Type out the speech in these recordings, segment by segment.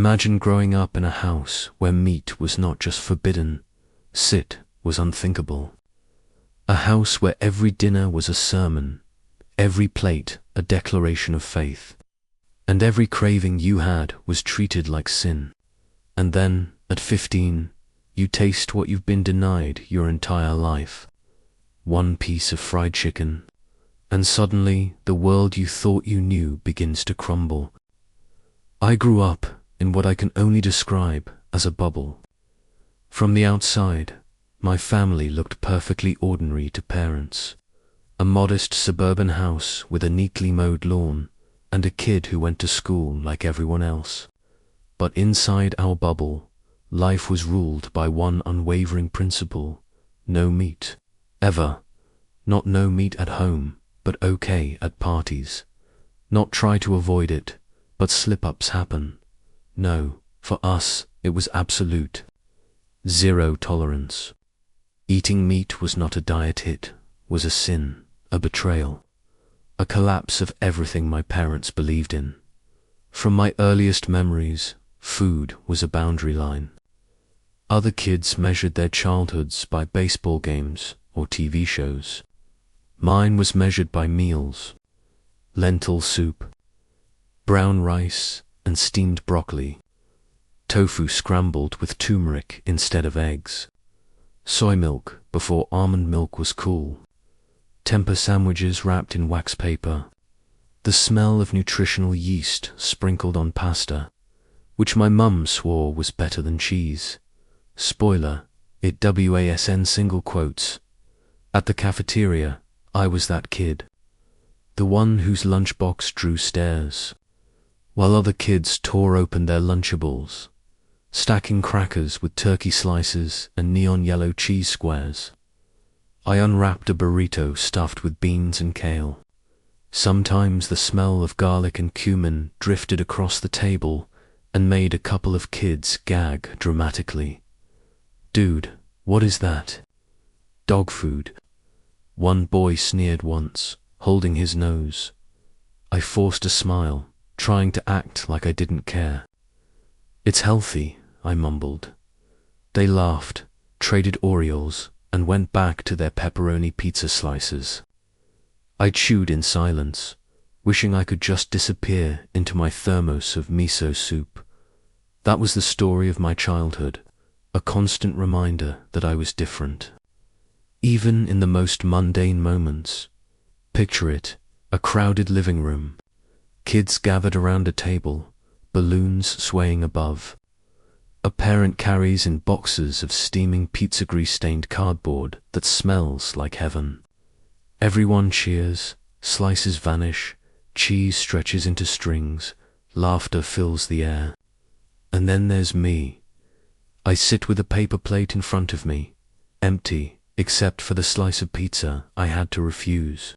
Imagine growing up in a house where meat was not just forbidden, sit was unthinkable. A house where every dinner was a sermon, every plate a declaration of faith, and every craving you had was treated like sin. And then, at 15, you taste what you've been denied your entire life. One piece of fried chicken, and suddenly the world you thought you knew begins to crumble. I grew up in what I can only describe as a bubble. From the outside, my family looked perfectly ordinary to parents. A modest suburban house with a neatly mowed lawn, and a kid who went to school like everyone else. But inside our bubble, life was ruled by one unwavering principle: no meat. Ever. Not no meat at home, but okay at parties. Not try to avoid it, but slip-ups happen. No, for us, it was absolute. Zero tolerance. Eating meat was not a diet hit, was a sin, a betrayal. A collapse of everything my parents believed in. From my earliest memories, food was a boundary line. Other kids measured their childhoods by baseball games or TV shows. Mine was measured by meals: lentil soup, brown rice and steamed broccoli, tofu scrambled with turmeric instead of eggs, soy milk before almond milk was cool, tempeh sandwiches wrapped in wax paper, the smell of nutritional yeast sprinkled on pasta, which my mum swore was better than cheese. Spoiler, it wasn single quotes. At the cafeteria, I was that kid. The one whose lunchbox drew stares, while other kids tore open their Lunchables, stacking crackers with turkey slices and neon yellow cheese squares. I unwrapped a burrito stuffed with beans and kale. Sometimes the smell of garlic and cumin drifted across the table and made a couple of kids gag dramatically. "Dude, what is that?" "Dog food." One boy sneered once, holding his nose. I forced a smile, trying to act like I didn't care. "It's healthy," I mumbled. They laughed, traded Oreos, and went back to their pepperoni pizza slices. I chewed in silence, wishing I could just disappear into my thermos of miso soup. That was the story of my childhood, a constant reminder that I was different. Even in the most mundane moments. Picture it, a crowded living room, kids gathered around a table, balloons swaying above. A parent carries in boxes of steaming pizza grease-stained cardboard that smells like heaven. Everyone cheers, slices vanish, cheese stretches into strings, laughter fills the air. And then there's me. I sit with a paper plate in front of me, empty, except for the slice of pizza I had to refuse.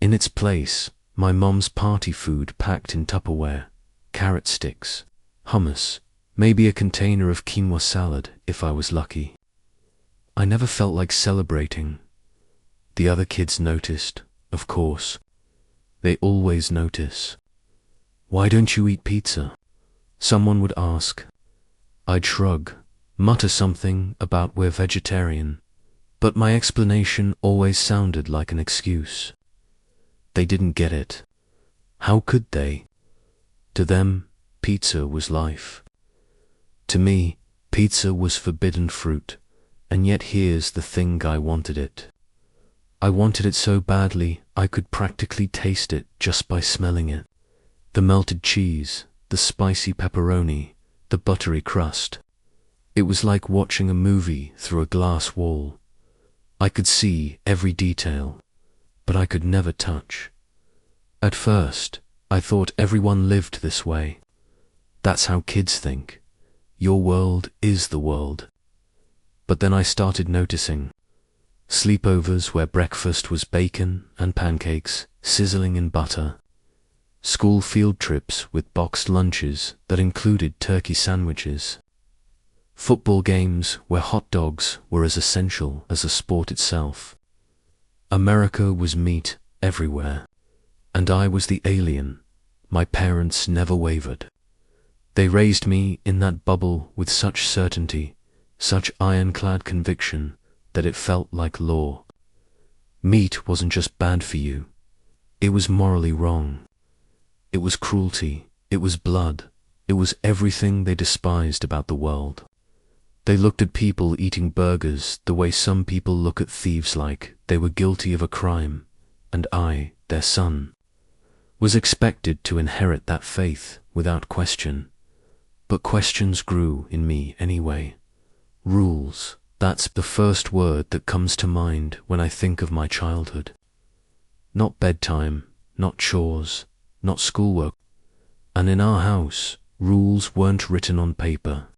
In its place, my mom's party food packed in Tupperware, carrot sticks, hummus, maybe a container of quinoa salad if I was lucky. I never felt like celebrating. The other kids noticed, of course. They always notice. "Why don't you eat pizza?" someone would ask. I'd shrug, mutter something about we're vegetarian, but my explanation always sounded like an excuse. They didn't get it. How could they? To them, pizza was life. To me, pizza was forbidden fruit, and yet here's the thing: I wanted it. I wanted it so badly I could practically taste it just by smelling it. The melted cheese, the spicy pepperoni, the buttery crust. It was like watching a movie through a glass wall. I could see every detail, but I could never touch. At first, I thought everyone lived this way. That's how kids think. Your world is the world. But then I started noticing. Sleepovers where breakfast was bacon and pancakes sizzling in butter. School field trips with boxed lunches that included turkey sandwiches. Football games where hot dogs were as essential as the sport itself. America was meat everywhere, and I was the alien. My parents never wavered. They raised me in that bubble with such certainty, such ironclad conviction, that it felt like law. Meat wasn't just bad for you. It was morally wrong. It was cruelty. It was blood. It was everything they despised about the world. They looked at people eating burgers the way some people look at thieves, like they were guilty of a crime, and I, their son, was expected to inherit that faith without question. But questions grew in me anyway. Rules, that's the first word that comes to mind when I think of my childhood. Not bedtime, not chores, not schoolwork. And in our house, rules weren't written on paper,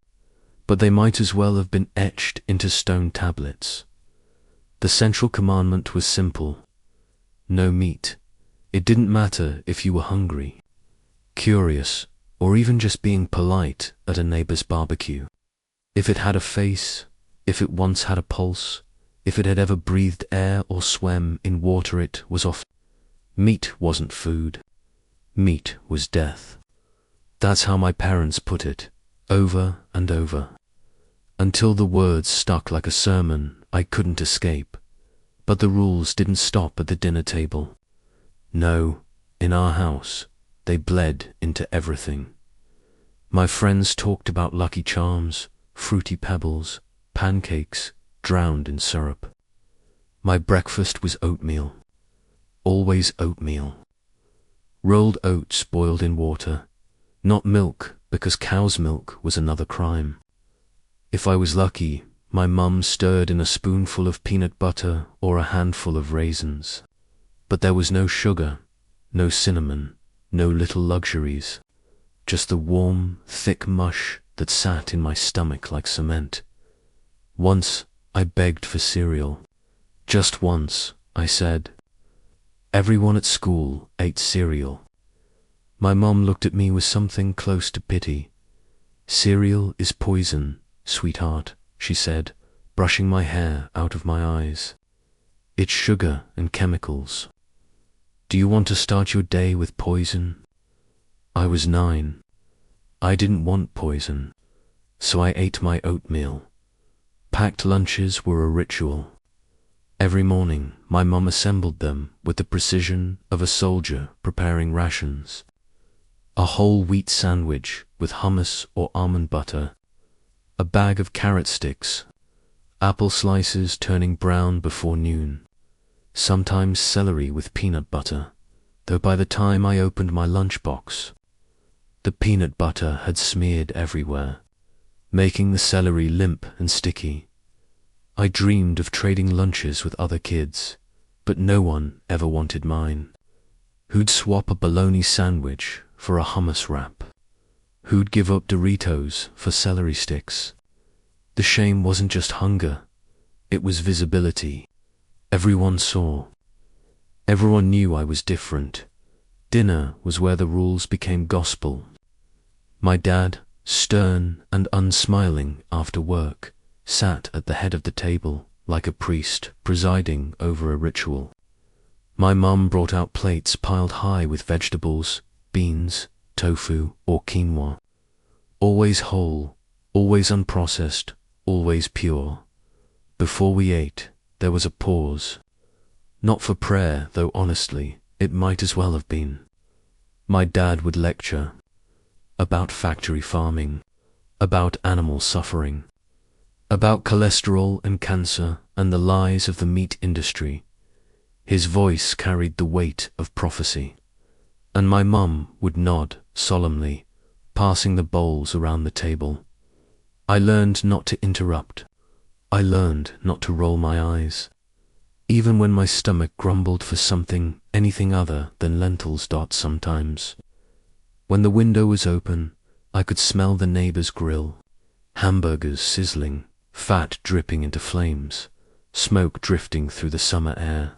but they might as well have been etched into stone tablets. The central commandment was simple: no meat. It didn't matter if you were hungry, curious, or even just being polite at a neighbor's barbecue. If it had a face, if it once had a pulse, if it had ever breathed air or swam in water, it was off. Meat wasn't food. Meat was death. That's how my parents put it, over and over, until the words stuck like a sermon I couldn't escape. But the rules didn't stop at the dinner table. No, in our house, they bled into everything. My friends talked about Lucky Charms, Fruity Pebbles, pancakes drowned in syrup. My breakfast was oatmeal. Always oatmeal. Rolled oats boiled in water. Not milk, because cow's milk was another crime. If I was lucky, my mum stirred in a spoonful of peanut butter or a handful of raisins. But there was no sugar, no cinnamon, no little luxuries. Just the warm, thick mush that sat in my stomach like cement. Once I begged for cereal. Just once, I said. Everyone at school ate cereal. My mom looked at me with something close to pity. Cereal is poison, sweetheart, she said, brushing my hair out of my eyes. It's sugar and chemicals. Do you want to start your day with poison? I was 9. I didn't want poison, so I ate my oatmeal. Packed lunches were a ritual. Every morning, my mom assembled them with the precision of a soldier preparing rations. A whole wheat sandwich with hummus or almond butter, a bag of carrot sticks, apple slices turning brown before noon, sometimes celery with peanut butter, though by the time I opened my lunchbox, the peanut butter had smeared everywhere, making the celery limp and sticky. I dreamed of trading lunches with other kids, but no one ever wanted mine. Who'd swap a bologna sandwich for a hummus wrap? Who'd give up Doritos for celery sticks? The shame wasn't just hunger, it was visibility. Everyone saw. Everyone knew I was different. Dinner was where the rules became gospel. My dad, stern and unsmiling after work, sat at the head of the table like a priest presiding over a ritual. My mum brought out plates piled high with vegetables, beans, tofu, or quinoa. Always whole, always unprocessed, always pure. Before we ate, there was a pause. Not for prayer, though honestly, it might as well have been. My dad would lecture about factory farming, about animal suffering, about cholesterol and cancer and the lies of the meat industry. His voice carried the weight of prophecy. And my mum would nod solemnly, passing the bowls around the table. I learned not to interrupt. I learned not to roll my eyes. Even when my stomach grumbled for something, anything other than lentils. Sometimes. When the window was open, I could smell the neighbor's grill, hamburgers sizzling, fat dripping into flames, smoke drifting through the summer air.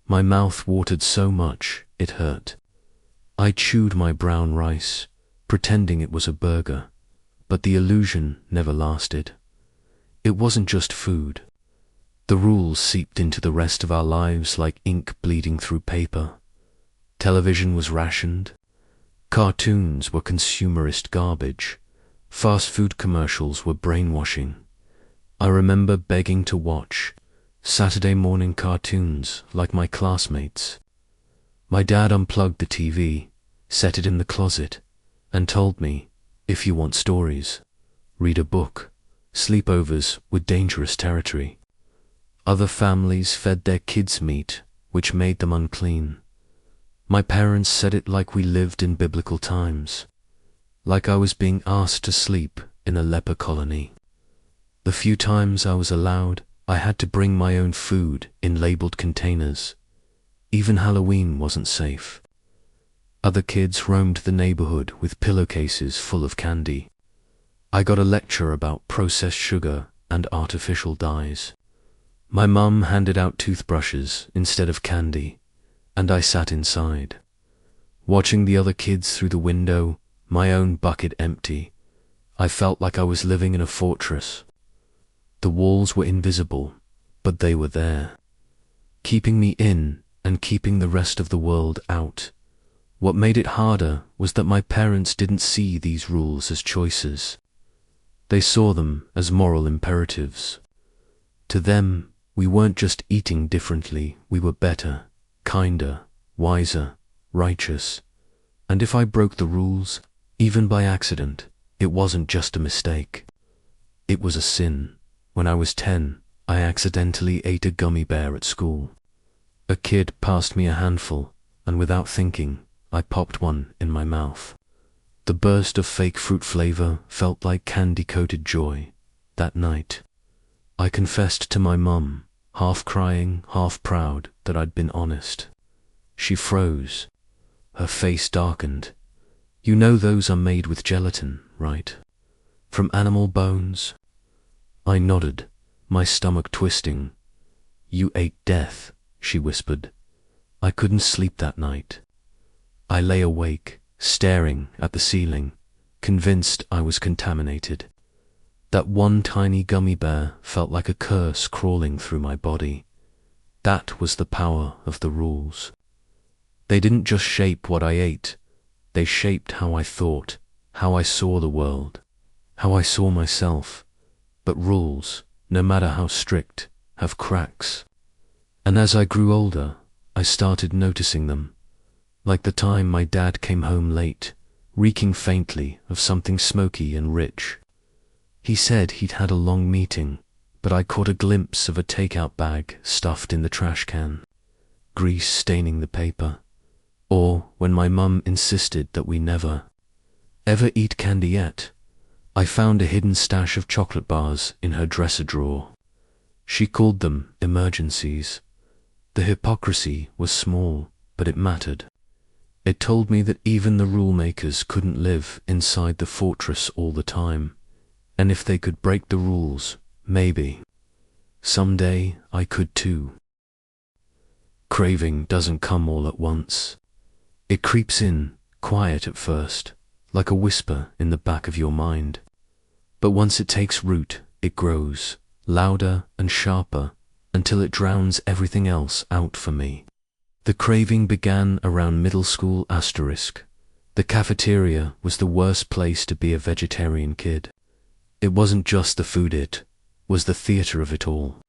My mouth watered so much it hurt. I chewed my brown rice, pretending it was a burger, but the illusion never lasted. It wasn't just food. The rules seeped into the rest of our lives like ink bleeding through paper. Television was rationed. Cartoons were consumerist garbage. Fast food commercials were brainwashing. I remember begging to watch Saturday morning cartoons like my classmates. My dad unplugged the TV, set it in the closet, and told me, if you want stories, read a book. Sleepovers were dangerous territory. Other families fed their kids meat, which made them unclean. My parents said it like we lived in biblical times, like I was being asked to sleep in a leper colony. The few times I was allowed, I had to bring my own food in labeled containers. Even Halloween wasn't safe. Other kids roamed the neighborhood with pillowcases full of candy. I got a lecture about processed sugar and artificial dyes. My mum handed out toothbrushes instead of candy, and I sat inside, watching the other kids through the window, my own bucket empty. I felt like I was living in a fortress. The walls were invisible, but they were there, keeping me in and keeping the rest of the world out. What made it harder was that my parents didn't see these rules as choices. They saw them as moral imperatives. To them, we weren't just eating differently, we were better, kinder, wiser, righteous. And if I broke the rules, even by accident, it wasn't just a mistake. It was a sin. When I was 10, I accidentally ate a gummy bear at school. A kid passed me a handful, and without thinking, I popped one in my mouth. The burst of fake fruit flavor felt like candy-coated joy. That night, I confessed to my mum, half crying, half proud that I'd been honest. She froze. Her face darkened. You know those are made with gelatin, right? From animal bones? I nodded, my stomach twisting. You ate death, she whispered. I couldn't sleep that night. I lay awake, staring at the ceiling, convinced I was contaminated. That one tiny gummy bear felt like a curse crawling through my body. That was the power of the rules. They didn't just shape what I ate, they shaped how I thought, how I saw the world, how I saw myself. But rules, no matter how strict, have cracks. And as I grew older, I started noticing them. Like the time my dad came home late, reeking faintly of something smoky and rich. He said he'd had a long meeting, but I caught a glimpse of a takeout bag stuffed in the trash can, grease staining the paper. Or when my mum insisted that we never, ever eat candy yet, I found a hidden stash of chocolate bars in her dresser drawer. She called them emergencies. The hypocrisy was small, but it mattered. It told me that even the rule makers couldn't live inside the fortress all the time, and if they could break the rules, maybe someday I could too. Craving doesn't come all at once. It creeps in, quiet at first, like a whisper in the back of your mind. But once it takes root, it grows, louder and sharper, until it drowns everything else out for me. The craving began around middle school asterisk. The cafeteria was the worst place to be a vegetarian kid. It wasn't just the food, it was the theater of it all.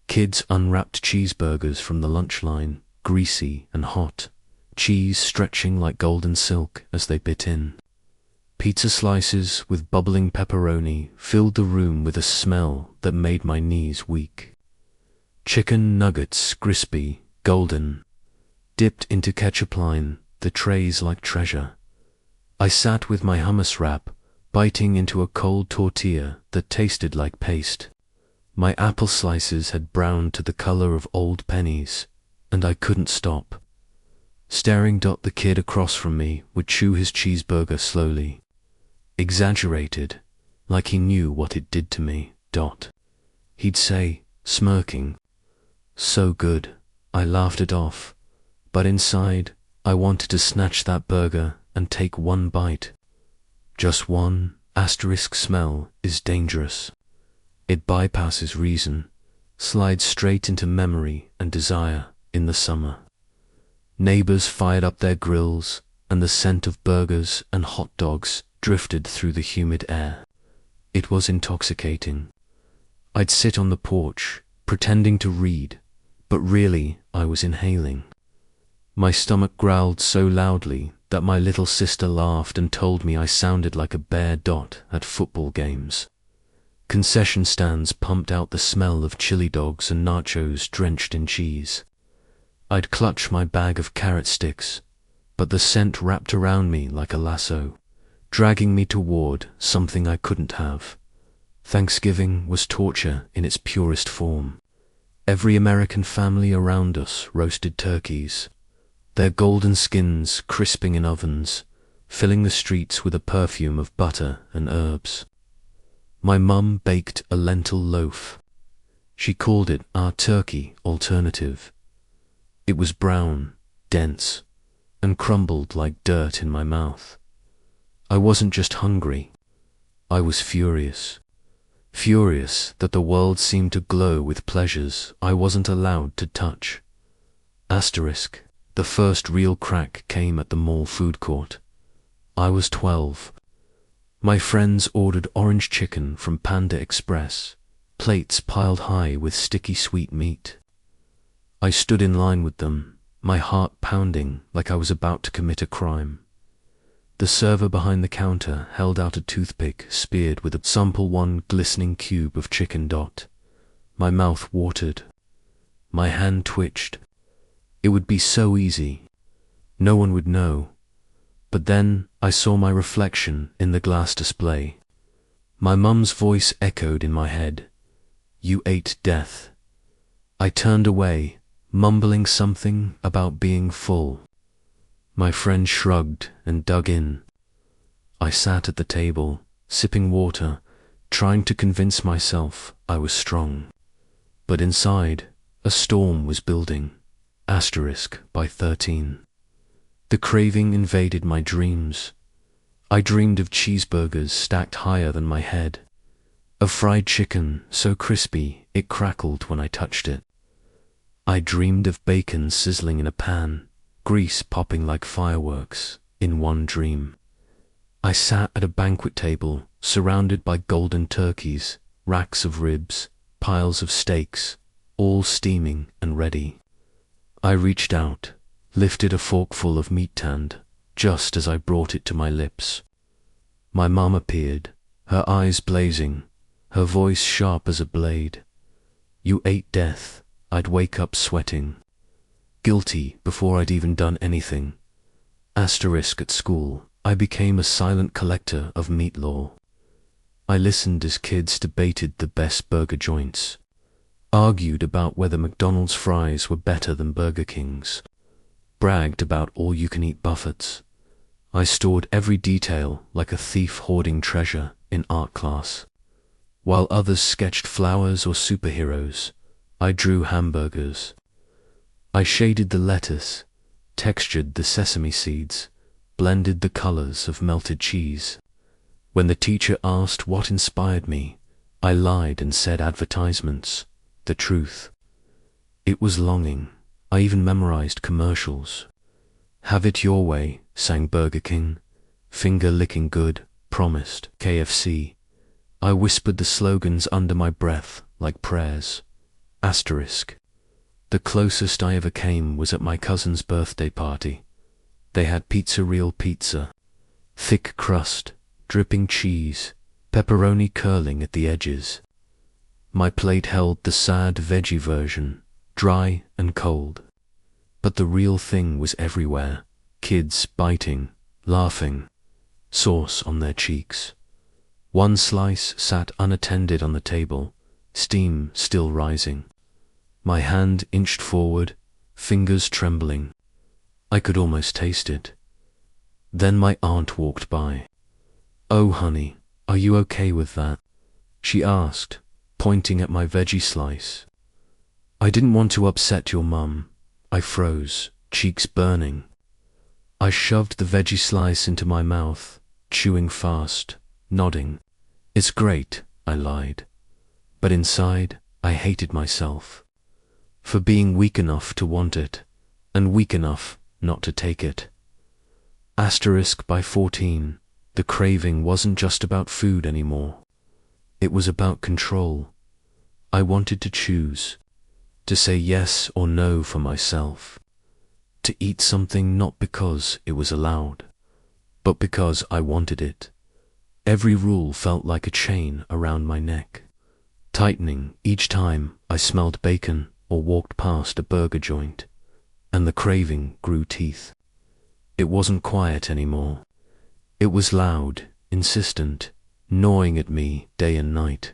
Kids unwrapped cheeseburgers from the lunch line, greasy and hot, cheese stretching like golden silk as they bit in. Pizza slices with bubbling pepperoni filled the room with a smell that made my knees weak. Chicken nuggets, crispy, golden, dipped into ketchup line, the trays like treasure. I sat with my hummus wrap, biting into a cold tortilla that tasted like paste. My apple slices had browned to the color of old pennies, and I couldn't stop. Staring, the kid across from me would chew his cheeseburger slowly. Exaggerated, like he knew what it did to me. He'd say, smirking, "So good." I laughed it off, but inside, I wanted to snatch that burger and take one bite. Just one. Asterisk smell is dangerous. It bypasses reason, slides straight into memory and desire in the summer. Neighbors fired up their grills, and the scent of burgers and hot dogs drifted through the humid air. It was intoxicating. I'd sit on the porch, pretending to read, but really I was inhaling. My stomach growled so loudly that my little sister laughed and told me I sounded like a bare dot at football games. Concession stands pumped out the smell of chili dogs and nachos drenched in cheese. I'd clutch my bag of carrot sticks, but the scent wrapped around me like a lasso, dragging me toward something I couldn't have. Thanksgiving was torture in its purest form. Every American family around us roasted turkeys, their golden skins crisping in ovens, filling the streets with a perfume of butter and herbs. My mum baked a lentil loaf. She called it our turkey alternative. It was brown, dense, and crumbled like dirt in my mouth. I wasn't just hungry. I was furious. Furious that the world seemed to glow with pleasures I wasn't allowed to touch. Asterisk, the first real crack came at the mall food court. I was 12. My friends ordered orange chicken from Panda Express, plates piled high with sticky sweet meat. I stood in line with them, my heart pounding like I was about to commit a crime. The server behind the counter held out a toothpick speared with a sample one glistening cube of chicken dot. My mouth watered. My hand twitched. It would be so easy. No one would know. But then I saw my reflection in the glass display. My mum's voice echoed in my head. "You ate death." I turned away, mumbling something about being full. My friend shrugged and dug in. I sat at the table, sipping water, trying to convince myself I was strong. But inside, a storm was building. Asterisk by 13. The craving invaded my dreams. I dreamed of cheeseburgers stacked higher than my head, of fried chicken so crispy it crackled when I touched it. I dreamed of bacon sizzling in a pan, grease popping like fireworks, in one dream. I sat at a banquet table, surrounded by golden turkeys, racks of ribs, piles of steaks, all steaming and ready. I reached out, lifted a forkful of meat tand, just as I brought it to my lips. My mum appeared, her eyes blazing, her voice sharp as a blade. "You ate death." I'd wake up sweating, guilty before I'd even done anything. Asterisk at school, I became a silent collector of meat lore. I listened as kids debated the best burger joints, argued about whether McDonald's fries were better than Burger King's, bragged about all-you-can-eat buffets. I stored every detail like a thief hoarding treasure in art class. While others sketched flowers or superheroes, I drew hamburgers. I shaded the lettuce, textured the sesame seeds, blended the colors of melted cheese. When the teacher asked what inspired me, I lied and said advertisements, the truth. It was longing. I even memorized commercials. "Have it your way," sang Burger King. "Finger licking good," promised KFC. I whispered the slogans under my breath like prayers. Asterisk. The closest I ever came was at my cousin's birthday party. They had pizza-real pizza, thick crust, dripping cheese, pepperoni curling at the edges. My plate held the sad veggie version, dry and cold. But the real thing was everywhere, kids biting, laughing, sauce on their cheeks. One slice sat unattended on the table, steam still rising. My hand inched forward, fingers trembling. I could almost taste it. Then my aunt walked by. "Oh, honey, are you okay with that?" she asked, pointing at my veggie slice. "I didn't want to upset your mum." I froze, cheeks burning. I shoved the veggie slice into my mouth, chewing fast, nodding. "It's great," I lied. But inside, I hated myself for being weak enough to want it, and weak enough not to take it. By 14, the craving wasn't just about food anymore. It was about control. I wanted to choose, to say yes or no for myself, to eat something not because it was allowed, but because I wanted it. Every rule felt like a chain around my neck, tightening each time I smelled bacon or walked past a burger joint, and the craving grew teeth. It wasn't quiet anymore. It was loud, insistent, gnawing at me day and night.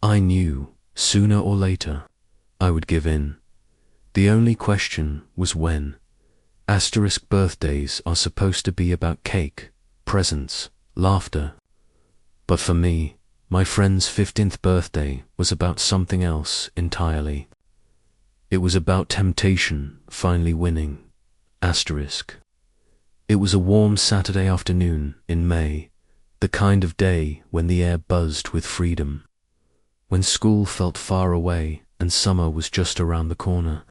I knew, sooner or later, I would give in. The only question was when. Birthdays are supposed to be about cake, presents, laughter. But for me, my friend's 15th birthday was about something else entirely. It was about temptation finally winning. It was a warm Saturday afternoon in May, the kind of day when the air buzzed with freedom, when school felt far away and summer was just around the corner.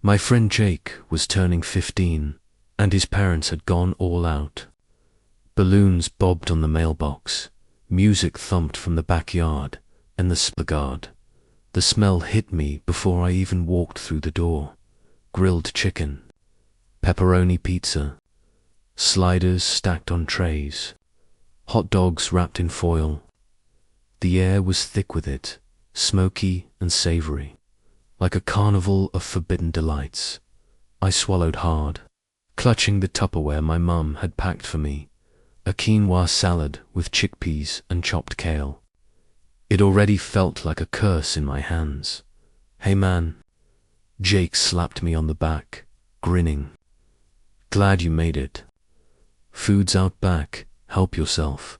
My friend Jake was turning 15, and his parents had gone all out. Balloons bobbed on the mailbox, music thumped from the backyard, and the smell hit me before I even walked through the door. Grilled chicken, pepperoni pizza, sliders stacked on trays, hot dogs wrapped in foil. The air was thick with it, smoky and savory, like a carnival of forbidden delights. I swallowed hard, clutching the Tupperware my mum had packed for me, a quinoa salad with chickpeas and chopped kale. It already felt like a curse in my hands. "Hey man." Jake slapped me on the back, grinning. "Glad you made it. Food's out back, help yourself."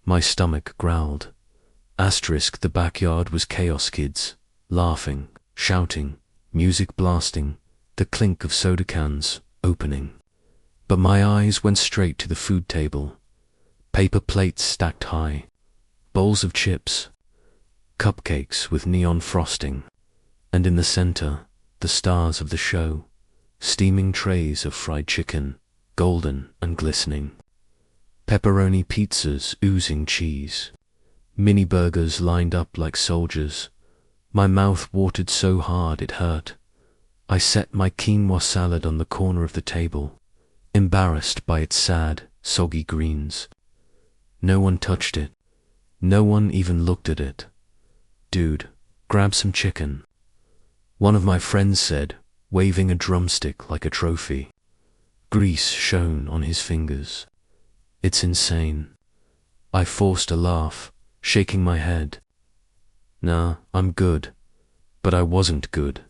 My stomach growled. The backyard was chaos, kids, laughing, shouting, music blasting, the clink of soda cans opening. But my eyes went straight to the food table. Paper plates stacked high, bowls of chips, cupcakes with neon frosting, and in the center, the stars of the show, steaming trays of fried chicken, golden and glistening, pepperoni pizzas oozing cheese, mini burgers lined up like soldiers. My mouth watered so hard it hurt. I set my quinoa salad on the corner of the table, embarrassed by its sad, soggy greens. No one touched it. No one even looked at it. "Dude, grab some chicken," one of my friends said, waving a drumstick like a trophy. Grease shone on his fingers. "It's insane." I forced a laugh, shaking my head. "Nah, I'm good." But I wasn't good.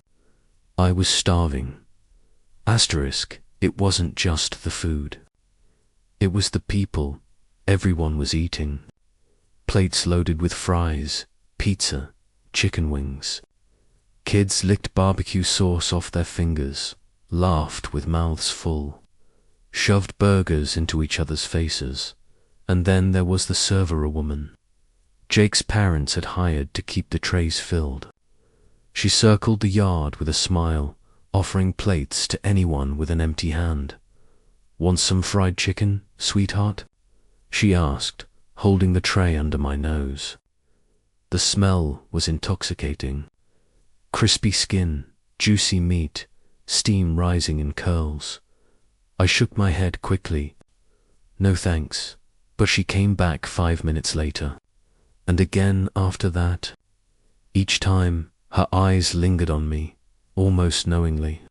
I was starving. It wasn't just the food. It was the people. Everyone was eating. Plates loaded with fries, pizza, chicken wings. Kids licked barbecue sauce off their fingers, laughed with mouths full, shoved burgers into each other's faces. And then there was the server woman. Jake's parents had hired to keep the trays filled. She circled the yard with a smile, offering plates to anyone with an empty hand. "Want some fried chicken, sweetheart?" she asked, holding the tray under my nose. The smell was intoxicating. Crispy skin, juicy meat, steam rising in curls. I shook my head quickly. "No thanks," but she came back 5 minutes later. And again after that. Each time, her eyes lingered on me, almost knowingly,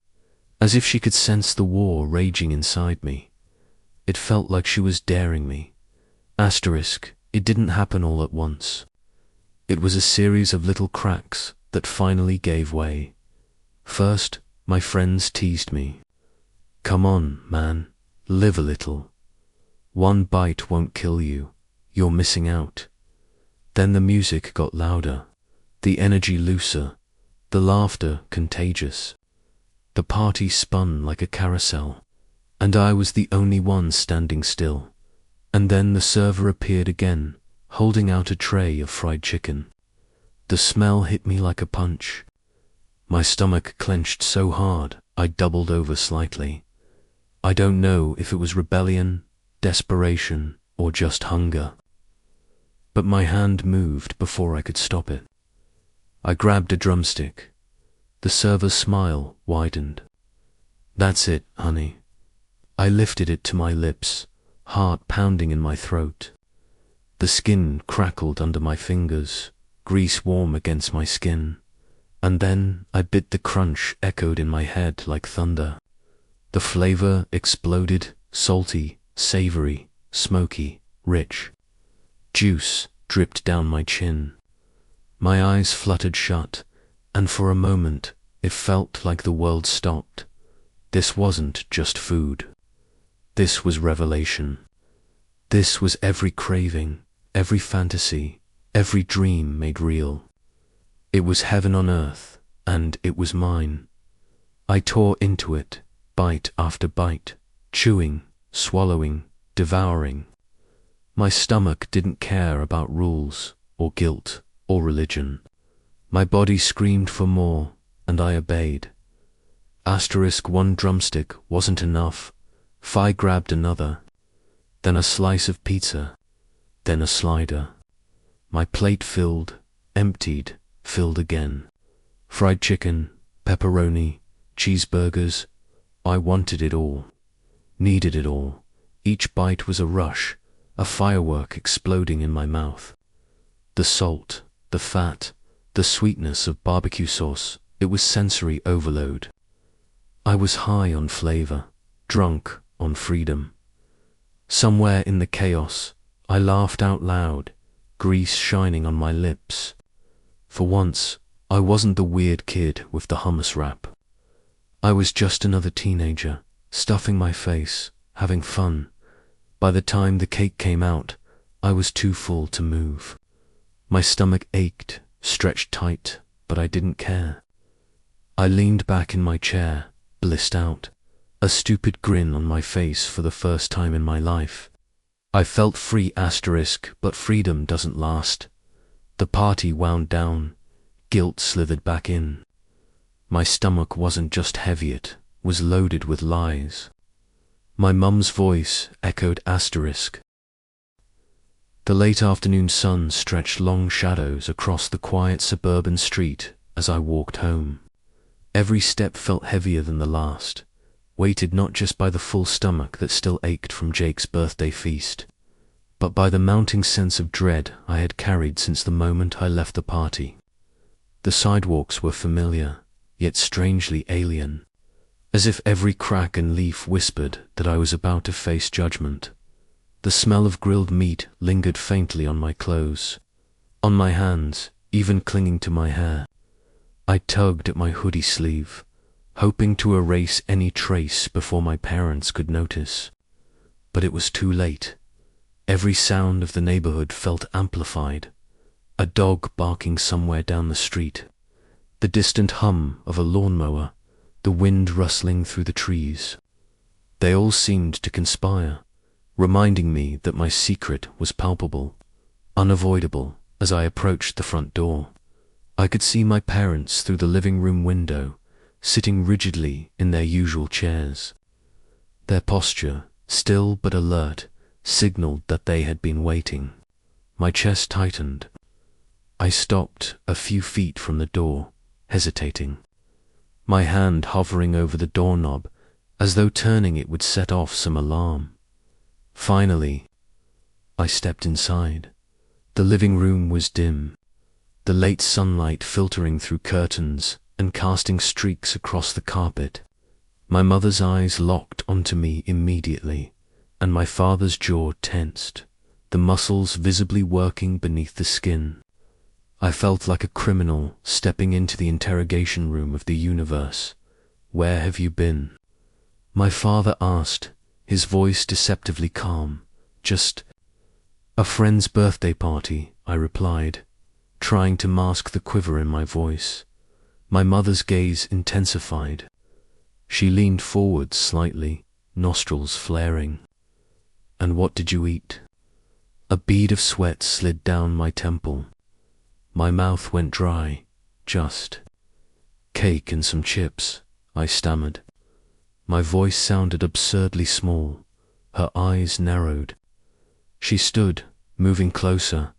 as if she could sense the war raging inside me. It felt like she was daring me. It didn't happen all at once. It was a series of little cracks that finally gave way. First, my friends teased me. "Come on, man, live a little. One bite won't kill you. You're missing out." Then the music got louder, the energy looser, the laughter contagious. The party spun like a carousel, and I was the only one standing still. And then the server appeared again, holding out a tray of fried chicken. The smell hit me like a punch. My stomach clenched so hard I doubled over slightly. I don't know if it was rebellion, desperation, or just hunger. But my hand moved before I could stop it. I grabbed a drumstick. The server's smile widened. "That's it, honey." I lifted it to my lips, heart pounding in my throat. The skin crackled under my fingers, grease warm against my skin. And then I bit. The crunch echoed in my head like thunder. The flavor exploded, salty, savory, smoky, rich. Juice dripped down my chin. My eyes fluttered shut, and for a moment it felt like the world stopped. This wasn't just food. This was revelation. This was every craving, every fantasy, every dream made real. It was heaven on earth, and it was mine. I tore into it, bite after bite, chewing, swallowing, devouring. My stomach didn't care about rules, or guilt, or religion. My body screamed for more, and I obeyed. One drumstick wasn't enough. I grabbed another, then a slice of pizza, then a slider. My plate filled, emptied, filled again. Fried chicken, pepperoni, cheeseburgers. I wanted it all, needed it all. Each bite was a rush, a firework exploding in my mouth. The salt, the fat, the sweetness of barbecue sauce, it was sensory overload. I was high on flavor, drunk on freedom. Somewhere in the chaos, I laughed out loud, grease shining on my lips. For once, I wasn't the weird kid with the hummus wrap. I was just another teenager, stuffing my face, having fun. By the time the cake came out, I was too full to move. My stomach ached, stretched tight, but I didn't care. I leaned back in my chair, blissed out, a stupid grin on my face for the first time in my life. I felt free, but freedom doesn't last. The party wound down, guilt slithered back in. My stomach wasn't just heavy, it was loaded with lies. My mum's voice echoed *. The late afternoon sun stretched long shadows across the quiet suburban street as I walked home. Every step felt heavier than the last, weighted not just by the full stomach that still ached from Jake's birthday feast, but by the mounting sense of dread I had carried since the moment I left the party. The sidewalks were familiar, yet strangely alien, as if every crack and leaf whispered that I was about to face judgment. The smell of grilled meat lingered faintly on my clothes, on my hands, even clinging to my hair. I tugged at my hoodie sleeve, hoping to erase any trace before my parents could notice. But it was too late. Every sound of the neighborhood felt amplified. A dog barking somewhere down the street, the distant hum of a lawnmower, the wind rustling through the trees. They all seemed to conspire, reminding me that my secret was palpable, unavoidable. As I approached the front door, I could see my parents through the living room window, sitting rigidly in their usual chairs. Their posture, still but alert, signaled that they had been waiting. My chest tightened. I stopped a few feet from the door, hesitating, my hand hovering over the doorknob as though turning it would set off some alarm. Finally, I stepped inside. The living room was dim, the late sunlight filtering through curtains and casting streaks across the carpet. My mother's eyes locked onto me immediately, and my father's jaw tensed, the muscles visibly working beneath the skin. I felt like a criminal stepping into the interrogation room of the universe. "Where have you been?" my father asked, his voice deceptively calm. "Just a friend's birthday party," I replied, trying to mask the quiver in my voice. My mother's gaze intensified. She leaned forward slightly, nostrils flaring. "And what did you eat?" A bead of sweat slid down my temple. My mouth went dry. "Just cake and some chips," I stammered. My voice sounded absurdly small. Her eyes narrowed. She stood, moving closer,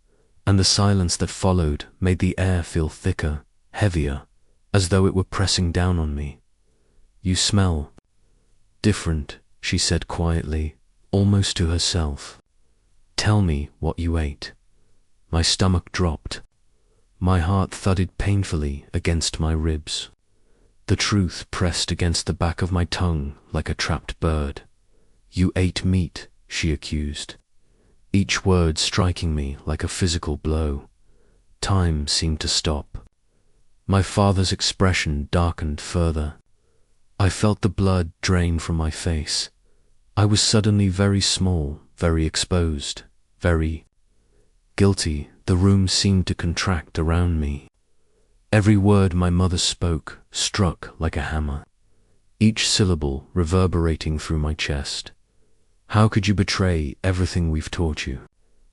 and the silence that followed made the air feel thicker, heavier, as though it were pressing down on me. "You smell different," she said quietly, almost to herself. "Tell me what you ate." My stomach dropped. My heart thudded painfully against my ribs. The truth pressed against the back of my tongue like a trapped bird. "You ate meat," she accused, each word striking me like a physical blow. Time seemed to stop. My father's expression darkened further. I felt the blood drain from my face. I was suddenly very small, very exposed, very guilty. The room seemed to contract around me. Every word my mother spoke struck like a hammer, each syllable reverberating through my chest. "How could you betray everything we've taught you?"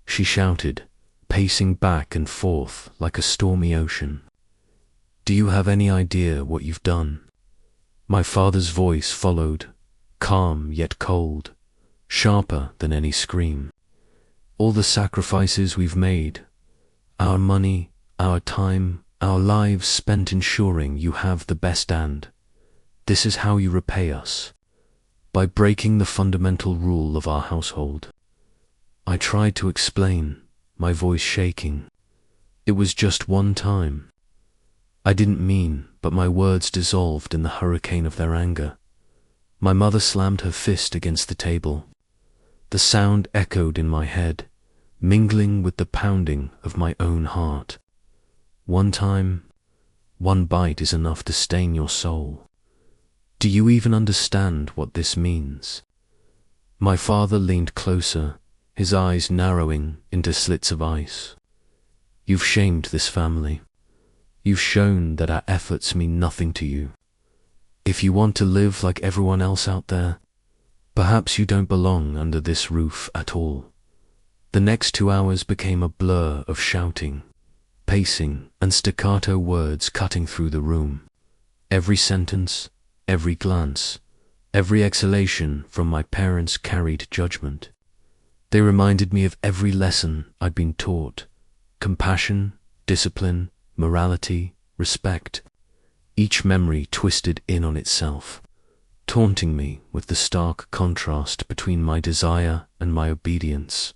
she shouted, pacing back and forth like a stormy ocean. "Do you have any idea what you've done?" My father's voice followed, calm yet cold, sharper than any scream. "All the sacrifices we've made, our money, our time, our lives spent ensuring you have the best, and this is how you repay us, by breaking the fundamental rule of our household." I tried to explain, my voice shaking. It was just one time. I didn't mean, but my words dissolved in the hurricane of their anger. My mother slammed her fist against the table. The sound echoed in my head, mingling with the pounding of my own heart. "One time, one bite is enough to stain your soul. Do you even understand what this means?" My father leaned closer, his eyes narrowing into slits of ice. "You've shamed this family. You've shown that our efforts mean nothing to you. If you want to live like everyone else out there, perhaps you don't belong under this roof at all." The next 2 hours became a blur of shouting, pacing, and staccato words cutting through the room. Every sentence, every glance, every exhalation from my parents carried judgment. They reminded me of every lesson I'd been taught: compassion, discipline, morality, respect. Each memory twisted in on itself, taunting me with the stark contrast between my desire and my obedience.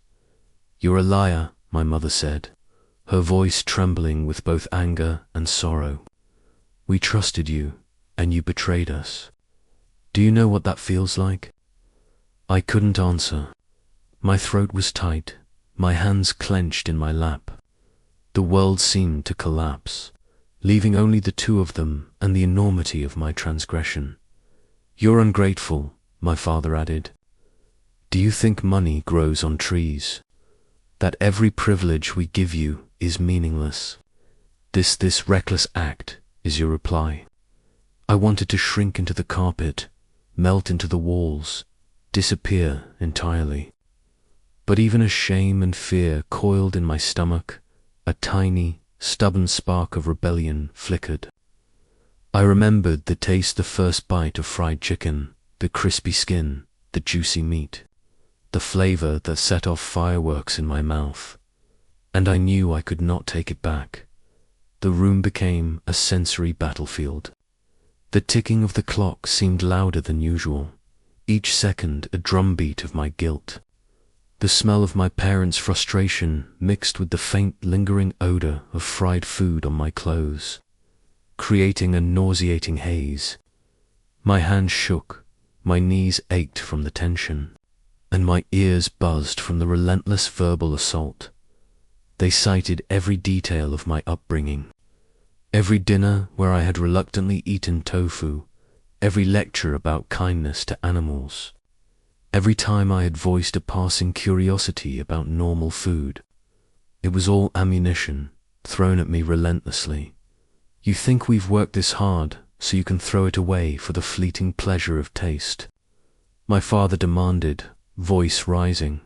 "You're a liar," my mother said, her voice trembling with both anger and sorrow. "We trusted you, and you betrayed us. Do you know what that feels like?" I couldn't answer. My throat was tight, my hands clenched in my lap. The world seemed to collapse, leaving only the two of them and the enormity of my transgression. "You're ungrateful," my father added. "Do you think money grows on trees? That every privilege we give you is meaningless? This reckless act is your reply?" I wanted to shrink into the carpet, melt into the walls, disappear entirely. But even as shame and fear coiled in my stomach, a tiny, stubborn spark of rebellion flickered. I remembered the taste the first bite of fried chicken, the crispy skin, the juicy meat, the flavor that set off fireworks in my mouth, and I knew I could not take it back. The room became a sensory battlefield. The ticking of the clock seemed louder than usual, each second a drumbeat of my guilt. The smell of my parents' frustration mixed with the faint lingering odor of fried food on my clothes, creating a nauseating haze. My hands shook, my knees ached from the tension, and my ears buzzed from the relentless verbal assault. They cited every detail of my upbringing, every dinner where I had reluctantly eaten tofu, every lecture about kindness to animals, every time I had voiced a passing curiosity about normal food. It was all ammunition, thrown at me relentlessly. "You think we've worked this hard so you can throw it away for the fleeting pleasure of taste?" my father demanded, voice rising.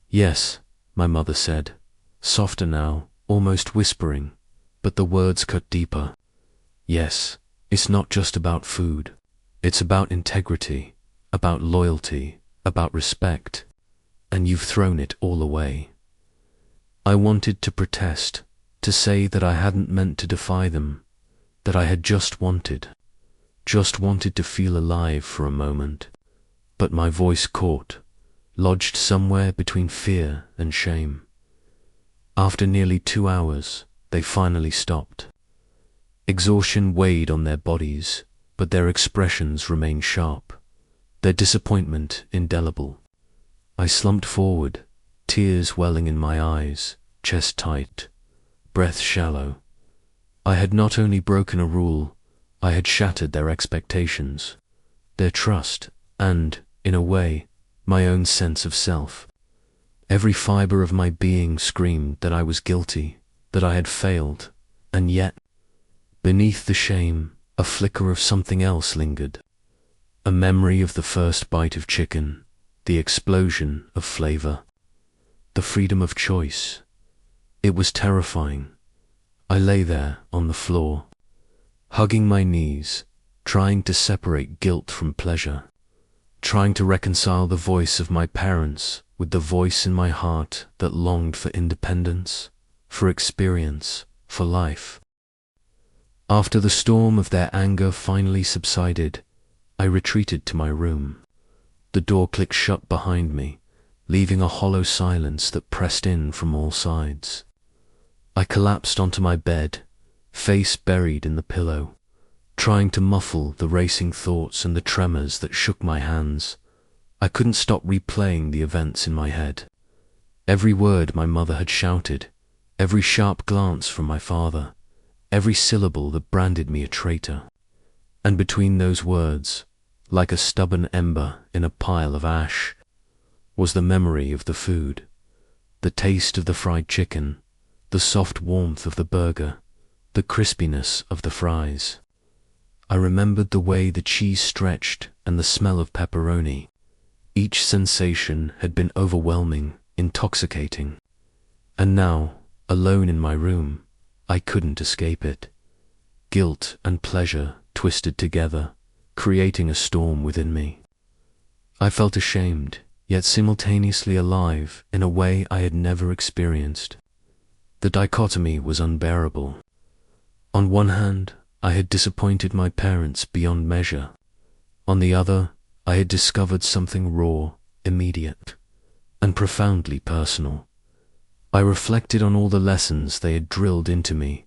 "Yes," my mother said, softer now, almost whispering, but the words cut deeper. "Yes, it's not just about food. It's about integrity, about loyalty, about respect, and you've thrown it all away. I wanted to protest, to say that I hadn't meant to defy them, that I had just wanted to feel alive for a moment. But my voice caught, lodged somewhere between fear and shame. After nearly 2 hours, they finally stopped. Exhaustion weighed on their bodies, but their expressions remained sharp, their disappointment indelible. I slumped forward, tears welling in my eyes, chest tight, breath shallow. I had not only broken a rule, I had shattered their expectations, their trust, and, in a way, my own sense of self. Every fiber of my being screamed that I was guilty, that I had failed, and yet, beneath the shame, a flicker of something else lingered. A memory of the first bite of chicken, the explosion of flavor, the freedom of choice. It was terrifying. I lay there on the floor, hugging my knees, trying to separate guilt from pleasure, trying to reconcile the voice of my parents with the voice in my heart that longed for independence, for experience, for life. After the storm of their anger finally subsided, I retreated to my room. The door clicked shut behind me, leaving a hollow silence that pressed in from all sides. I collapsed onto my bed, face buried in the pillow, trying to muffle the racing thoughts and the tremors that shook my hands. I couldn't stop replaying the events in my head. Every word my mother had shouted, every sharp glance from my father, every syllable that branded me a traitor. And between those words, like a stubborn ember in a pile of ash, was the memory of the food, the taste of the fried chicken, the soft warmth of the burger, the crispiness of the fries. I remembered the way the cheese stretched and the smell of pepperoni. Each sensation had been overwhelming, intoxicating. And now, alone in my room, I couldn't escape it. Guilt and pleasure twisted together, creating a storm within me. I felt ashamed, yet simultaneously alive in a way I had never experienced. The dichotomy was unbearable. On one hand, I had disappointed my parents beyond measure. On the other, I had discovered something raw, immediate, and profoundly personal. I reflected on all the lessons they had drilled into me: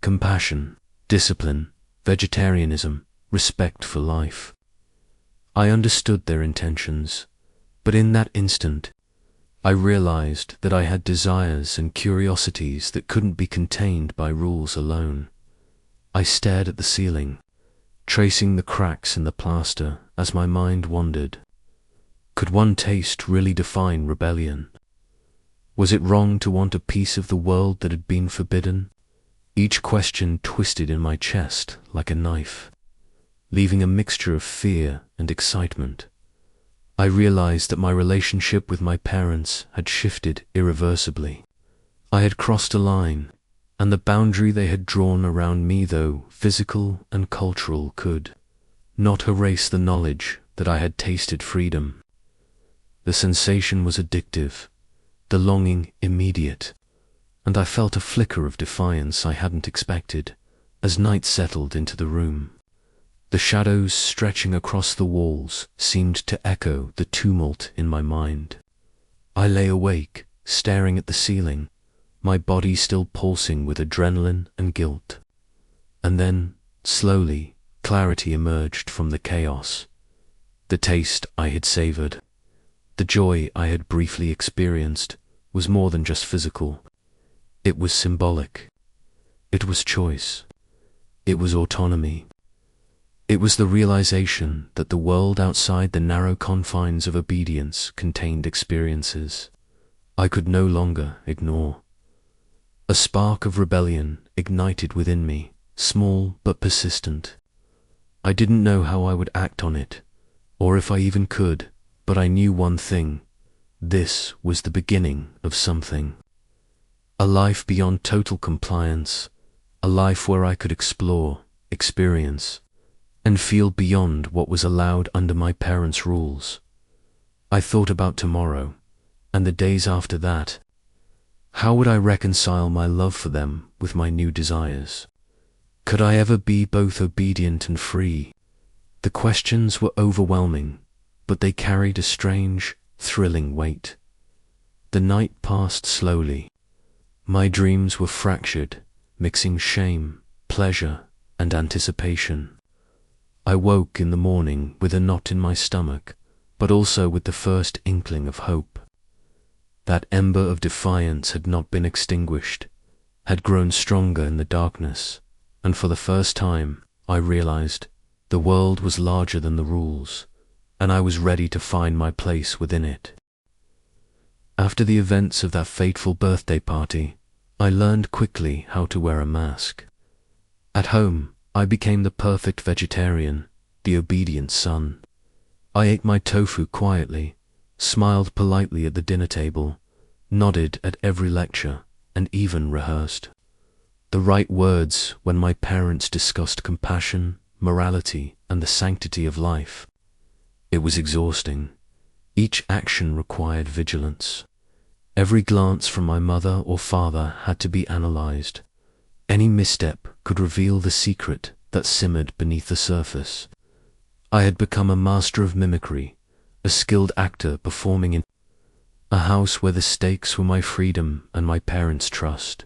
compassion, discipline, vegetarianism, respect for life. I understood their intentions, but in that instant, I realized that I had desires and curiosities that couldn't be contained by rules alone. I stared at the ceiling, tracing the cracks in the plaster as my mind wandered. Could one taste really define rebellion? Was it wrong to want a piece of the world that had been forbidden? Each question twisted in my chest like a knife, leaving a mixture of fear and excitement. I realized that my relationship with my parents had shifted irreversibly. I had crossed a line, and the boundary they had drawn around me, though physical and cultural, could not erase the knowledge that I had tasted freedom. The sensation was addictive, the longing immediate, and I felt a flicker of defiance I hadn't expected as night settled into the room. The shadows stretching across the walls seemed to echo the tumult in my mind. I lay awake, staring at the ceiling, my body still pulsing with adrenaline and guilt. And then, slowly, clarity emerged from the chaos. The taste I had savored, the joy I had briefly experienced, was more than just physical. It was symbolic. It was choice. It was autonomy. It was the realization that the world outside the narrow confines of obedience contained experiences I could no longer ignore. A spark of rebellion ignited within me, small but persistent. I didn't know how I would act on it, or if I even could, but I knew one thing: this was the beginning of something. A life beyond total compliance, a life where I could explore, experience, and feel beyond what was allowed under my parents' rules. I thought about tomorrow, and the days after that. How would I reconcile my love for them with my new desires? Could I ever be both obedient and free? The questions were overwhelming, but they carried a strange, thrilling weight. The night passed slowly. My dreams were fractured, mixing shame, pleasure, and anticipation. I woke in the morning with a knot in my stomach, but also with the first inkling of hope. That ember of defiance had not been extinguished, had grown stronger in the darkness, and for the first time I realized the world was larger than the rules, and I was ready to find my place within it. After the events of that fateful birthday party, I learned quickly how to wear a mask. At home, I became the perfect vegetarian, the obedient son. I ate my tofu quietly, smiled politely at the dinner table, nodded at every lecture, and even rehearsed the right words when my parents discussed compassion, morality, and the sanctity of life. It was exhausting. Each action required vigilance. Every glance from my mother or father had to be analyzed. Any misstep could reveal the secret that simmered beneath the surface. I had become a master of mimicry, a skilled actor performing in a house where the stakes were my freedom and my parents' trust.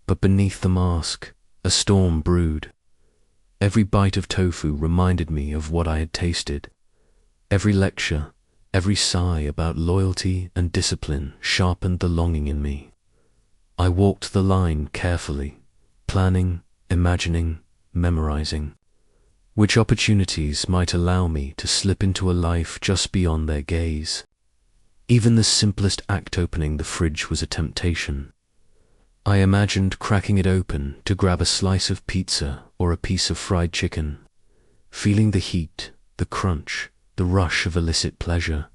But beneath the mask, a storm brewed. Every bite of tofu reminded me of what I had tasted. Every lecture, every sigh about loyalty and discipline sharpened the longing in me. I walked the line carefully, planning, imagining, memorizing which opportunities might allow me to slip into a life just beyond their gaze. Even the simplest act opening the fridge was a temptation. I imagined cracking it open to grab a slice of pizza or a piece of fried chicken, feeling the heat, the crunch, the rush of illicit pleasure.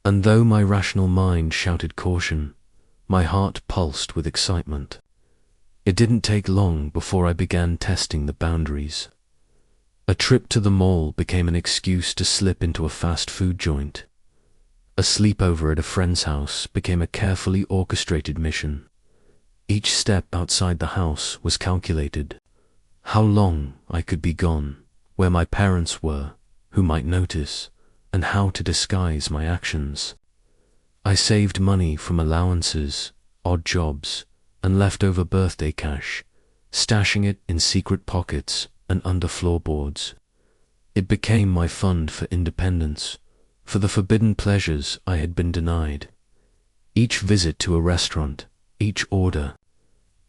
And though my rational mind shouted caution, my heart pulsed with excitement. It didn't take long before I began testing the boundaries. A trip to the mall became an excuse to slip into a fast food joint. A sleepover at a friend's house became a carefully orchestrated mission. Each step outside the house was calculated. How long I could be gone, where my parents were, who might notice, and how to disguise my actions. I saved money from allowances, odd jobs, and leftover birthday cash, stashing it in secret pockets and under floorboards. It became my fund for independence, for the forbidden pleasures I had been denied. Each visit to a restaurant, each order,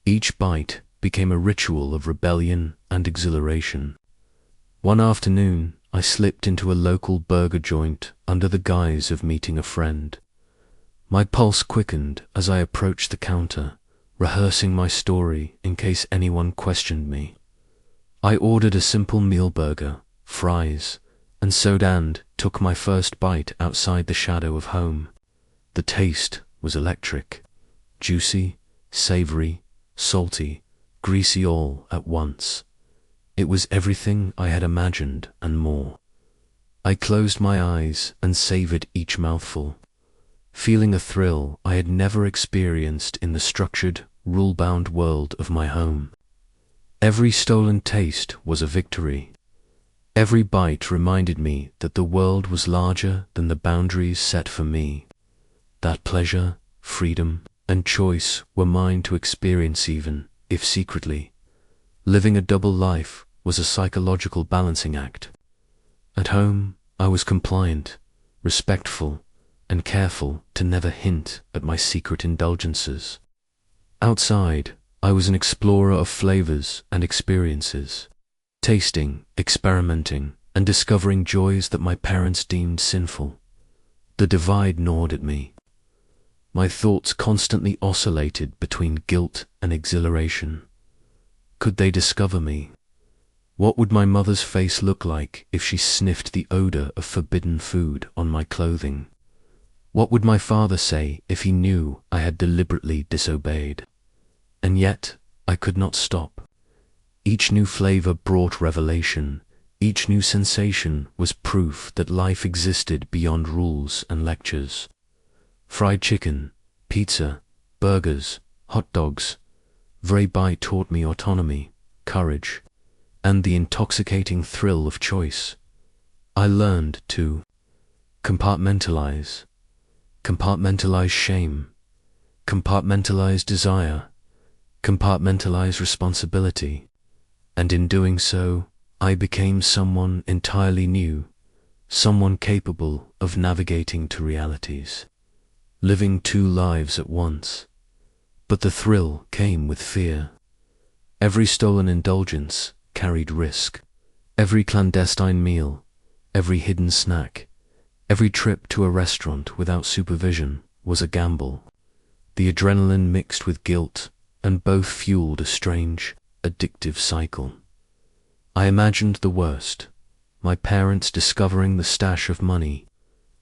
each bite became a ritual of rebellion and exhilaration. One afternoon, I slipped into a local burger joint under the guise of meeting a friend. My pulse quickened as I approached the counter, rehearsing my story in case anyone questioned me. I ordered a simple meal burger, fries, and soda and took my first bite outside the shadow of home. The taste was electric, juicy, savory, salty, greasy all at once. It was everything I had imagined and more. I closed my eyes and savored each mouthful, feeling a thrill I had never experienced in the structured, rule-bound world of my home. Every stolen taste was a victory. Every bite reminded me that the world was larger than the boundaries set for me, that pleasure, freedom, and choice were mine to experience even, if secretly. Living a double life was a psychological balancing act. At home, I was compliant, respectful, and careful to never hint at my secret indulgences. Outside, I was an explorer of flavors and experiences, tasting, experimenting, and discovering joys that my parents deemed sinful. The divide gnawed at me. My thoughts constantly oscillated between guilt and exhilaration. Could they discover me? What would my mother's face look like if she sniffed the odor of forbidden food on my clothing? What would my father say if he knew I had deliberately disobeyed? And yet, I could not stop. Each new flavor brought revelation. Each new sensation was proof that life existed beyond rules and lectures. Fried chicken, pizza, burgers, hot dogs. Every bite taught me autonomy, courage, and the intoxicating thrill of choice. I learned to compartmentalize shame, compartmentalize desire, compartmentalize responsibility, and in doing so, I became someone entirely new, someone capable of navigating two realities, living two lives at once. But the thrill came with fear. Every stolen indulgence carried risk. Every clandestine meal, every hidden snack, every trip to a restaurant without supervision was a gamble. The adrenaline mixed with guilt, and both fueled a strange, addictive cycle. I imagined the worst, my parents discovering the stash of money,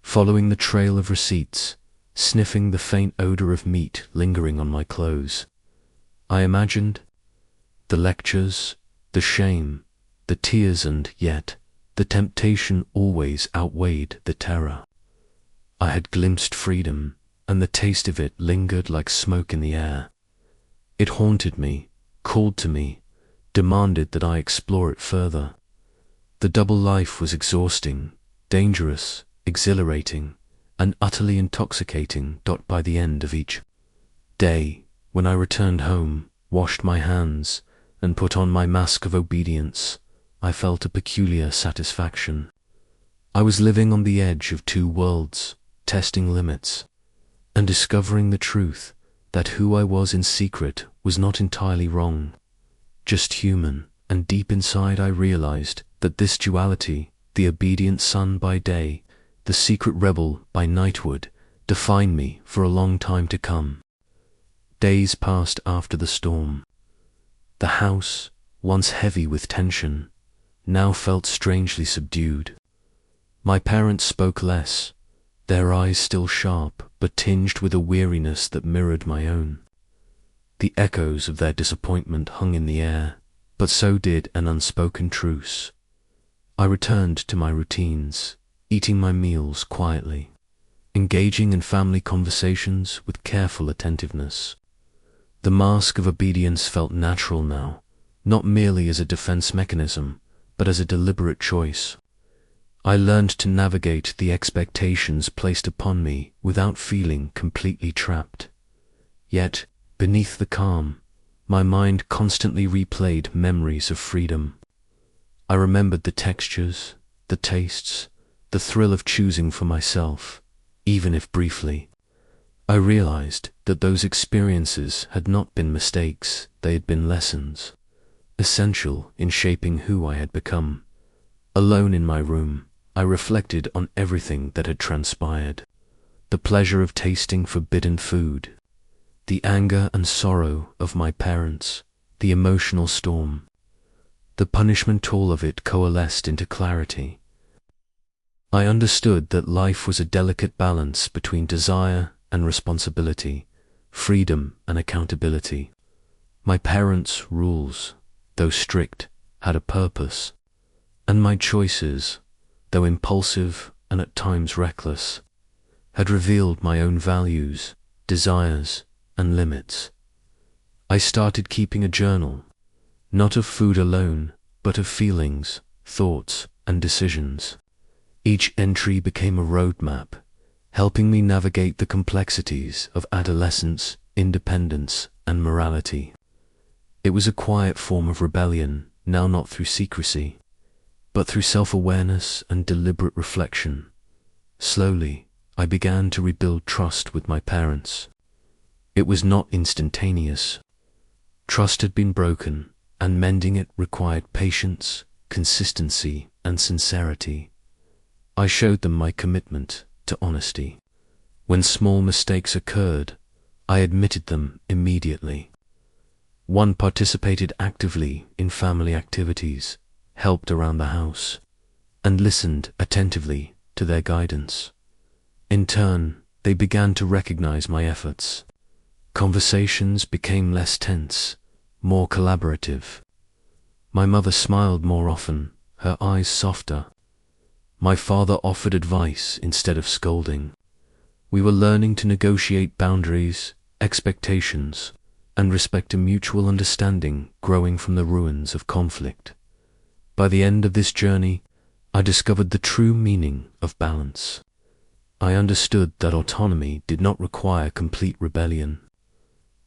following the trail of receipts, sniffing the faint odor of meat lingering on my clothes. I imagined the lectures, the shame, the tears, and yet the temptation always outweighed the terror. I had glimpsed freedom, and the taste of it lingered like smoke in the air. It haunted me, called to me, demanded that I explore it further. The double life was exhausting, dangerous, exhilarating, and utterly intoxicating. By the end of each day, when I returned home, washed my hands, and put on my mask of obedience, I felt a peculiar satisfaction. I was living on the edge of two worlds, testing limits, and discovering the truth that who I was in secret was not entirely wrong, just human, and deep inside I realized that this duality, the obedient son by day, the secret rebel by night, would define me for a long time to come. Days passed after the storm. The house, once heavy with tension, now felt strangely subdued. My parents spoke less, their eyes still sharp, but tinged with a weariness that mirrored my own. The echoes of their disappointment hung in the air, but so did an unspoken truce. I returned to my routines, eating my meals quietly, engaging in family conversations with careful attentiveness. The mask of obedience felt natural now, not merely as a defense mechanism, but as a deliberate choice. I learned to navigate the expectations placed upon me without feeling completely trapped. Yet, beneath the calm, my mind constantly replayed memories of freedom. I remembered the textures, the tastes, the thrill of choosing for myself, even if briefly. I realized that those experiences had not been mistakes, they had been lessons, essential in shaping who I had become. Alone in my room, I reflected on everything that had transpired. The pleasure of tasting forbidden food, the anger and sorrow of my parents, the emotional storm. The punishment, all of it coalesced into clarity. I understood that life was a delicate balance between desire and responsibility, freedom and accountability. My parents' rules, though strict, had a purpose, and my choices, though impulsive and at times reckless, had revealed my own values, desires, and limits. I started keeping a journal, not of food alone, but of feelings, thoughts, and decisions. Each entry became a roadmap, helping me navigate the complexities of adolescence, independence, and morality. It was a quiet form of rebellion, now not through secrecy, but through self-awareness and deliberate reflection. Slowly, I began to rebuild trust with my parents. It was not instantaneous. Trust had been broken, and mending it required patience, consistency, and sincerity. I showed them my commitment to honesty. When small mistakes occurred, I admitted them immediately. One participated actively in family activities, helped around the house, and listened attentively to their guidance. In turn, they began to recognize my efforts. Conversations became less tense, more collaborative. My mother smiled more often, her eyes softer. My father offered advice instead of scolding. We were learning to negotiate boundaries, expectations, and respect a mutual understanding growing from the ruins of conflict. By the end of this journey, I discovered the true meaning of balance. I understood that autonomy did not require complete rebellion,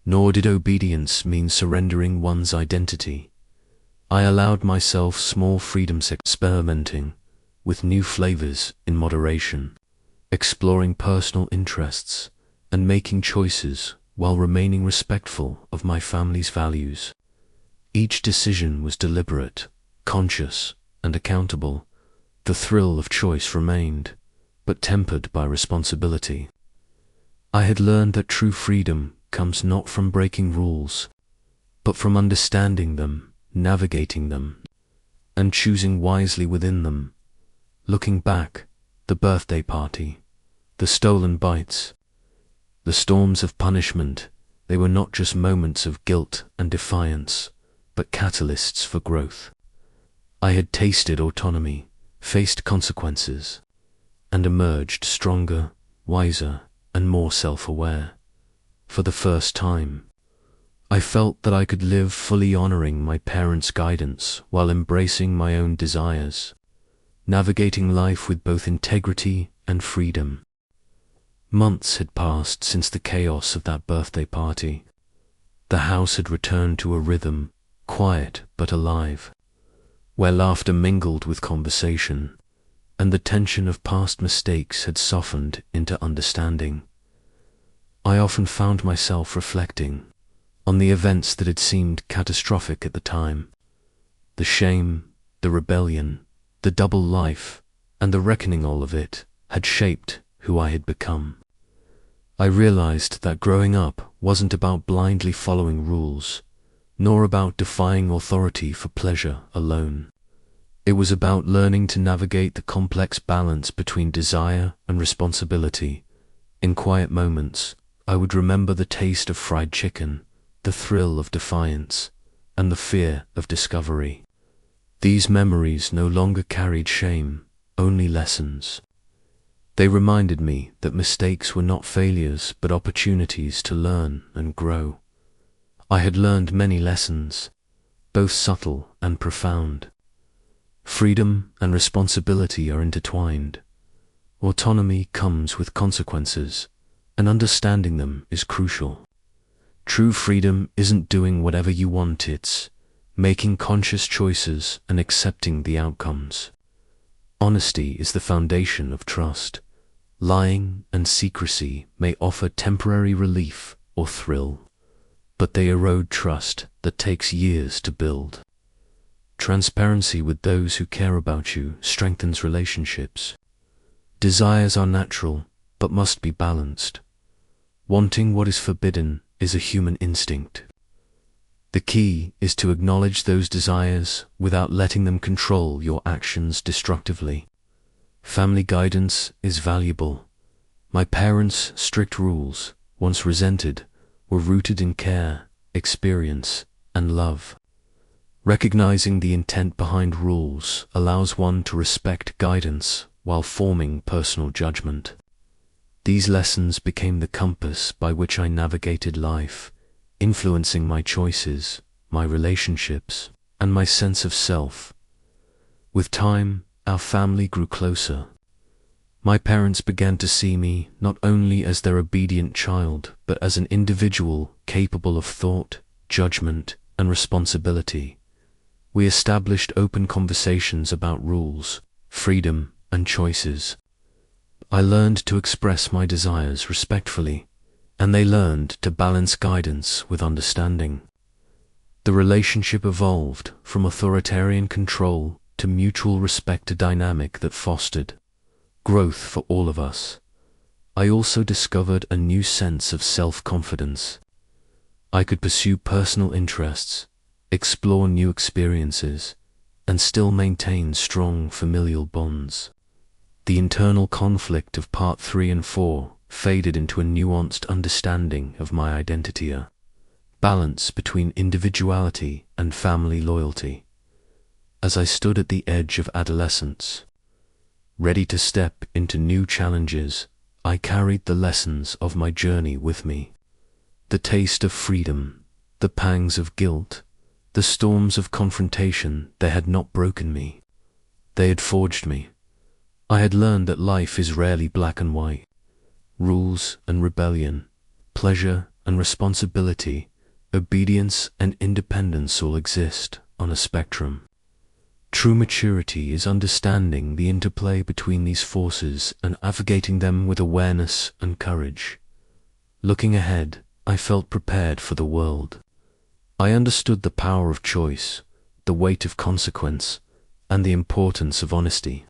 nor did obedience mean surrendering one's identity. I allowed myself small freedoms, experimenting with new flavors in moderation, exploring personal interests, and making choices while remaining respectful of my family's values. Each decision was deliberate, conscious, and accountable. The thrill of choice remained, but tempered by responsibility. I had learned that true freedom comes not from breaking rules, but from understanding them, navigating them, and choosing wisely within them. Looking back, the birthday party, the stolen bites, the storms of punishment, they were not just moments of guilt and defiance, but catalysts for growth. I had tasted autonomy, faced consequences, and emerged stronger, wiser, and more self-aware. For the first time, I felt that I could live fully honoring my parents' guidance while embracing my own desires, navigating life with both integrity and freedom. Months had passed since the chaos of that birthday party. The house had returned to a rhythm, quiet but alive, where laughter mingled with conversation, and the tension of past mistakes had softened into understanding. I often found myself reflecting on the events that had seemed catastrophic at the time. The shame, the rebellion, the double life, and the reckoning, all of it had shaped who I had become. I realized that growing up wasn't about blindly following rules, nor about defying authority for pleasure alone. It was about learning to navigate the complex balance between desire and responsibility. In quiet moments, I would remember the taste of fried chicken, the thrill of defiance, and the fear of discovery. These memories no longer carried shame, only lessons. They reminded me that mistakes were not failures but opportunities to learn and grow. I had learned many lessons, both subtle and profound. Freedom and responsibility are intertwined. Autonomy comes with consequences, and understanding them is crucial. True freedom isn't doing whatever you want, it's making conscious choices and accepting the outcomes. Honesty is the foundation of trust. Lying and secrecy may offer temporary relief or thrill, but they erode trust that takes years to build. Transparency with those who care about you strengthens relationships. Desires are natural, but must be balanced. Wanting what is forbidden is a human instinct. The key is to acknowledge those desires without letting them control your actions destructively. Family guidance is valuable. My parents' strict rules, once resented, were rooted in care, experience, and love. Recognizing the intent behind rules allows one to respect guidance while forming personal judgment. These lessons became the compass by which I navigated life, influencing my choices, my relationships, and my sense of self. With time, our family grew closer. My parents began to see me not only as their obedient child, but as an individual capable of thought, judgment, and responsibility. We established open conversations about rules, freedom, and choices. I learned to express my desires respectfully, and they learned to balance guidance with understanding. The relationship evolved from authoritarian control to mutual respect, a dynamic that fostered growth for all of us. I also discovered a new sense of self-confidence. I could pursue personal interests, explore new experiences, and still maintain strong familial bonds. The internal conflict of Part 3 and 4 faded into a nuanced understanding of my identity, a balance between individuality and family loyalty. as I stood at the edge of adolescence. Ready to step into new challenges, I carried the lessons of my journey with me. The taste of freedom, the pangs of guilt, the storms of confrontation, they had not broken me. They had forged me. I had learned that life is rarely black and white. Rules and rebellion, pleasure and responsibility, obedience and independence all exist on a spectrum. True maturity is understanding the interplay between these forces and navigating them with awareness and courage. Looking ahead, I felt prepared for the world. I understood the power of choice, the weight of consequence, and the importance of honesty.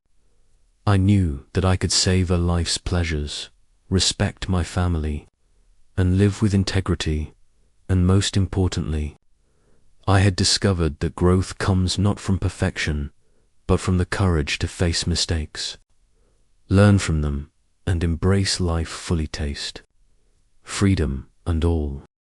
I knew that I could savor life's pleasures, respect my family, and live with integrity, and most importantly, I had discovered that growth comes not from perfection, but from the courage to face mistakes, learn from them, and embrace life fully. Taste, freedom, and all.